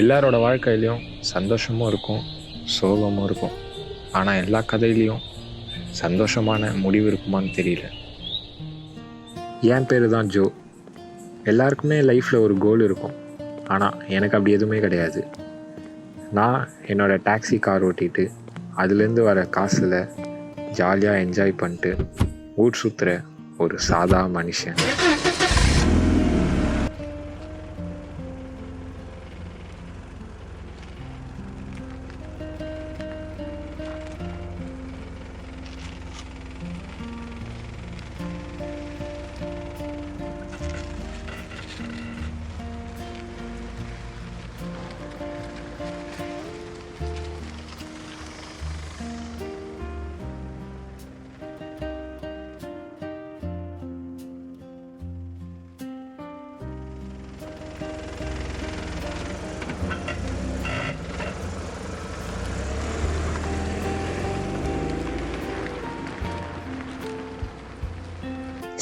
எல்லாரோட வாழ்க்கையிலையும் சந்தோஷமும் இருக்கும், சோகமும் இருக்கும். ஆனால் எல்லா கதையிலையும் சந்தோஷமான முடிவு இருக்குமான்னு தெரியல. என் பேர் தான் ஜோ. எல்லாருக்குமே லைஃப்பில் ஒரு கோல் இருக்கும். ஆனால் எனக்கு அப்படி எதுவுமே கிடையாது. நான் என்னோடய டாக்ஸி கார் ஓட்டிட்டு அதுலேருந்து வர காசில் ஜாலியாக என்ஜாய் பண்ணிட்டு ஊர் சுற்றுற ஒரு சாதா மனுஷன்.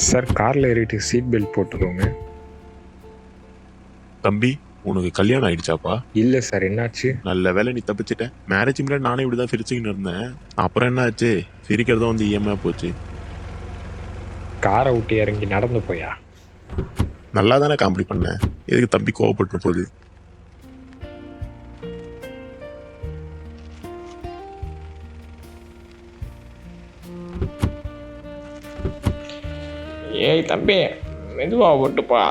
சார், காரில் ஏறிட்டு சீட் பெல்ட் போட்டுக்கோங்க. தம்பி, உனக்கு கல்யாணம் ஆயிடுச்சாப்பா? இல்லை சார். என்னாச்சு? நல்ல வேலை நீ தப்பிச்சிட்ட. மேரேஜ் முன்னாடி நானே இப்படிதான் சிரிச்சுக்கிட்டு இருந்தேன். அப்புறம் என்ன ஆச்சு? சிரிக்கிறதும் வந்து இஎம்ஐ போச்சு. காரை விட்டு இறங்கி நடந்து போயா? நல்லா தானே காமெடி பண்ணேன். எதுக்கு தம்பி கோவப்பட்டு போகுது? ஏய் தம்பி, மெதுவாக ஓட்டுப்பா.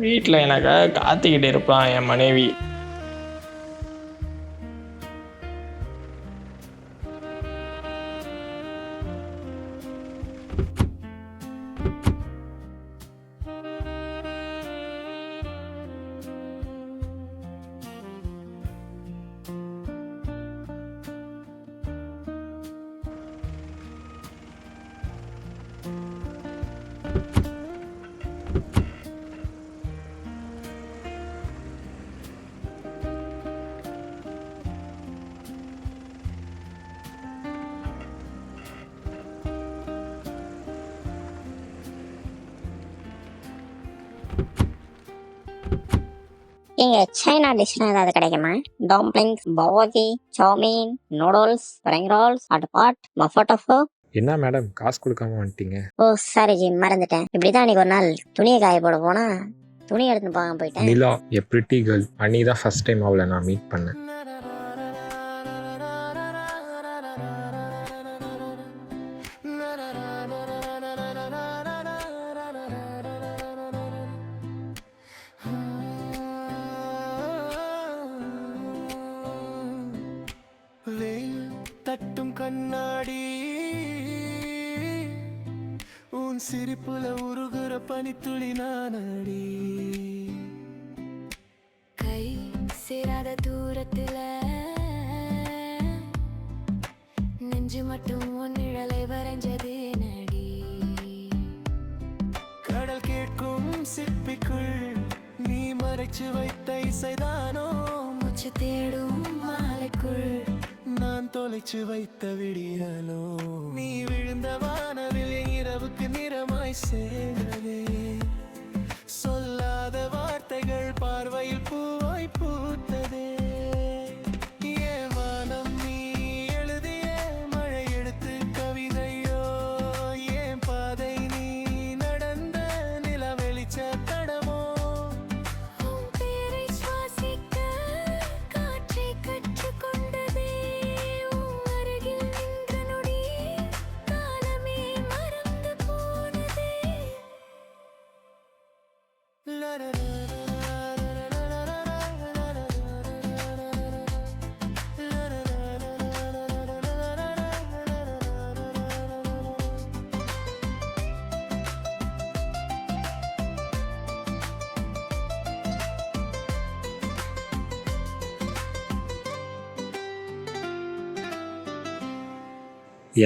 வீட்டில் எனக்கு காத்துக்கிட்டு இருப்பான் என் மனைவி. இங்கே சைனா டிஷ்லாம் ஏதாவது கிடைக்குமா? டம்ப்ளிங்ஸ், பவாகி, சௌமீன், நூடுல்ஸ், ஸ்ப்ரிங் ரோல்ஸ், அட்பாட், மஃபோட்டோஃபோ. என்ன மேடம், காசு கொடுக்காம வந்துட்டீங்க? ஓ சாரி ஜி, மறந்துட்டேன். இப்படிதான் அன்னைக்கு ஒரு நாள் துணியை காய போட போனா துணி எடுத்து போகாம போயிட்டேன். நிலா எ பிரிட்டி கேர்ள். அன்னைக்கு தான் ஃபர்ஸ்ட் டைம் அவளை நான் மீட் பண்ணேன். தட்டும் கண்ணாடி உன் சிரிப்புல உருகுற பனித்துளி நானடி. கை சேராத தூரத்துல நெஞ்சு மட்டும் உன் நிழலை வரைஞ்சது நடி. கடல் கேட்கும் சிற்பிக்குள் நீ மறைச்சு வைத்த இசைதானோ மூச்சு தேடும் மாலைக்குள் நான் தொலைச்சு வைத்த விடியலோ. நீ விழுந்த வானவில் இரவுக்கு நிறமாய் சேர்ந்ததே. சொல்லாத வார்த்தைகள் பார்வையில் பூவாய் பூத்ததே. ஏன் வானம் நீ எழுதிய மழை எடுத்து கவிதையோ? ஏன் பாதை நீ நடந்த நில வெளிச்ச தடமோ? உன் பேரை சுவாசிக்க காற்றை கற்றுக்கொண்டதே. உன் அருகில் நின்ற நொடி காலமே மறந்து போனதே.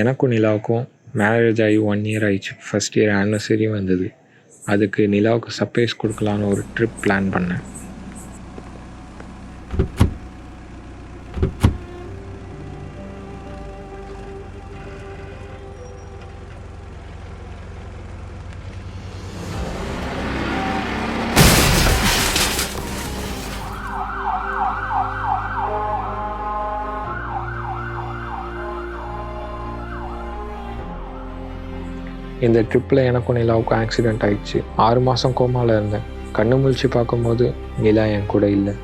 எனக்கும் நிலாவுக்கும் மேரேஜ் ஆகி 1 இயர் ஆயிடுச்சு. ஃபர்ஸ்ட் இயர் ஆனிவர்சரி வந்தது. அதுக்கு நிலாவுக்கு சர்ப்ரைஸ் கொடுக்கலான்னு ஒரு ட்ரிப் பிளான் பண்ணேன். இந்த ட்ரிப்பில் எனக்கும் நிலாவுக்கும் ஆக்சிடெண்ட் ஆயிடுச்சு. 6 மாதம் கோமாவில் இருந்தேன். கண்ணு முழிச்சு பார்க்கும்போது நிலா என் கூட இல்லை.